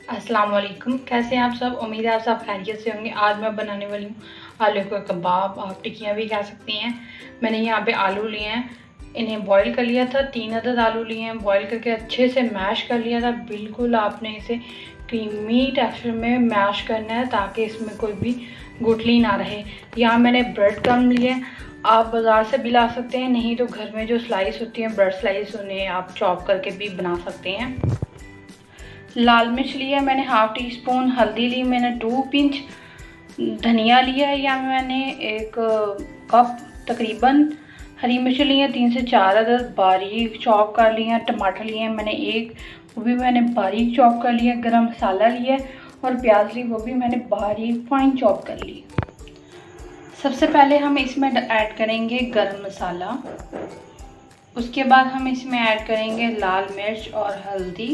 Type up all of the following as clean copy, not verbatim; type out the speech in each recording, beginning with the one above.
अस्सलाम वालेकुम। कैसे हैं आप सब? उम्मीद है आप सब खैरियत से होंगे। आज मैं बनाने वाली हूँ आलू का कबाब, आप टिक्कियाँ भी कह सकती हैं। मैंने यहाँ पे आलू लिए हैं, इन्हें बॉईल कर लिया था। 3 अदद आलू लिए हैं, बॉईल करके अच्छे से मैश कर लिया था। बिल्कुल आपने इसे क्रीमी टेक्सचर में मैश करना है ताकि इसमें कोई भी गुठली ना रहे। यहाँ मैंने ब्रेड क्रम्ब लिए, आप बाज़ार से भी ला सकते हैं, नहीं तो घर में जो स्लाइस होती हैं ब्रेड स्लाइस, उन्हें आप चॉप करके भी बना सकते हैं। लाल मिर्च लिया मैंने हाफ़ टी स्पून, हल्दी ली मैंने 2 पिंच, धनिया लिया है या मैंने 1 कप तकरीबन। हरी मिर्च ली है 3 से 4 अदद, बारीक चॉप कर लिए हैं। टमाटर लिए हैं मैंने 1, वो भी मैंने बारीक चॉप कर लिया। गरम मसाला लिया और प्याज ली, वो भी मैंने बारीक फाइन चॉप कर ली। सबसे पहले हम इसमें ऐड करेंगे गरम मसाला, उसके बाद हम इसमें ऐड करेंगे लाल मिर्च और हल्दी,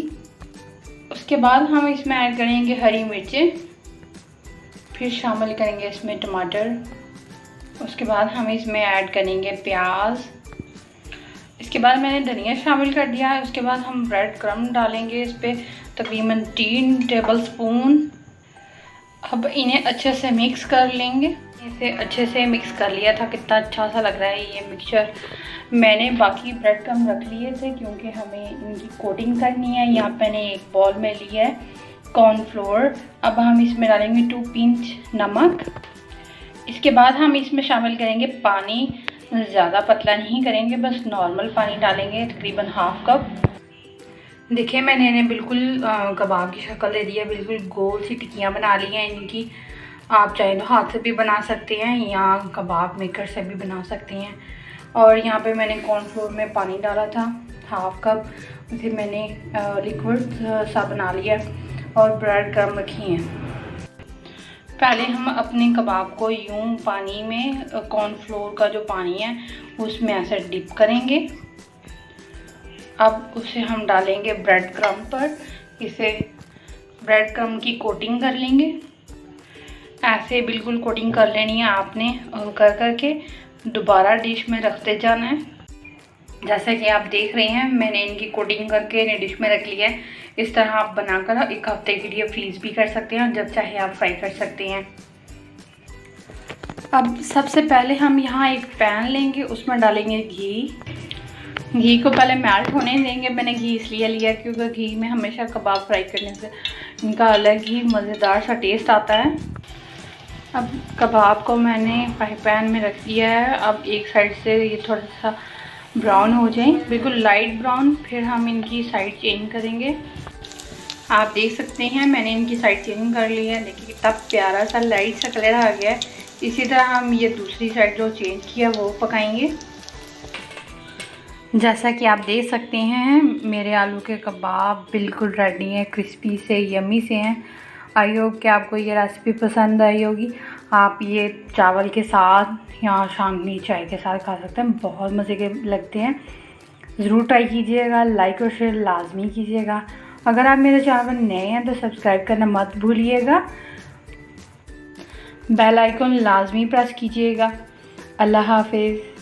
उसके बाद हम इसमें ऐड करेंगे हरी मिर्चें, फिर शामिल करेंगे इसमें टमाटर, उसके बाद हम इसमें ऐड करेंगे प्याज, इसके बाद मैंने धनिया शामिल कर दिया है। उसके बाद हम ब्रेड क्रम्ब डालेंगे इस पर तकरीबन 3 टेबल स्पून। अब इन्हें अच्छे से मिक्स कर लेंगे। इसे अच्छे से मिक्स कर लिया था, कितना अच्छा सा लग रहा है ये मिक्सचर। मैंने बाकी ब्रेड क्रम्ब रख लिए थे क्योंकि हमें इनकी कोटिंग करनी है। यहाँ मैंने एक बॉल में लिया है कॉर्नफ्लोर। अब हम इसमें डालेंगे 2 पिंच नमक। इसके बाद हम इसमें शामिल करेंगे पानी, ज़्यादा पतला नहीं करेंगे, बस नॉर्मल पानी डालेंगे तकरीबन हाफ़ कप। देखिए मैंने इन्हें बिल्कुल कबाब की शक्ल दे दी है, बिल्कुल गोल सी टिक्कियाँ बना ली हैं इनकी। आप चाहे तो हाथ से भी बना सकते हैं या कबाब मेकर से भी बना सकते हैं। और यहाँ पे मैंने कॉर्नफ्लोर में पानी डाला था हाफ़ कप, उसे मैंने लिक्विड सा बना लिया और ब्रेड क्रम्ब रखी हैं। पहले हम अपने कबाब को यूं पानी में, कॉर्नफ्लोर का जो पानी है उसमें ऐसे डिप करेंगे। अब उसे हम डालेंगे ब्रेड क्रम्ब पर, इसे ब्रेड क्रम्ब की कोटिंग कर लेंगे। ऐसे बिल्कुल कोटिंग कर लेनी है आपने, कर करके दोबारा डिश में रखते जाना है। जैसे कि आप देख रहे हैं मैंने इनकी कोटिंग करके इन्हें डिश में रख लिया है। इस तरह आप बनाकर 1 हफ्ते के लिए फ्रीज भी कर सकते हैं और जब चाहे आप फ्राई कर सकते हैं। अब सबसे पहले हम यहाँ एक पैन लेंगे, उसमें डालेंगे घी को पहले मेल्ट होने देंगे। मैंने घी इसलिए लिया क्योंकि घी में हमेशा कबाब फ्राई करने से इनका अलग ही मज़ेदार सा टेस्ट आता है। अब कबाब को मैंने फ्राई पैन में रख दिया है। अब एक साइड से ये थोड़ा सा ब्राउन हो जाए, बिल्कुल लाइट ब्राउन, फिर हम इनकी साइड चेंज करेंगे। आप देख सकते हैं मैंने इनकी साइड चेंज कर ली है। देखिए कितना प्यारा सा लाइट सा कलर आ गया है। इसी तरह हम ये दूसरी साइड जो चेंज किया वो पकाएंगे। जैसा कि आप देख सकते हैं मेरे आलू के कबाब बिल्कुल रेडी हैं, क्रिस्पी से यमी से हैं। आई होप कि आपको ये रेसिपी पसंद आई होगी। आप ये चावल के साथ या शामी चाय के साथ खा सकते हैं, बहुत मज़े के लगते हैं। ज़रूर ट्राई कीजिएगा, लाइक और शेयर लाजमी कीजिएगा। अगर आप मेरे चैनल पर नए हैं तो सब्सक्राइब करना मत भूलिएगा, बेल आइकन लाजमी प्रेस कीजिएगा। अल्लाह हाफिज़।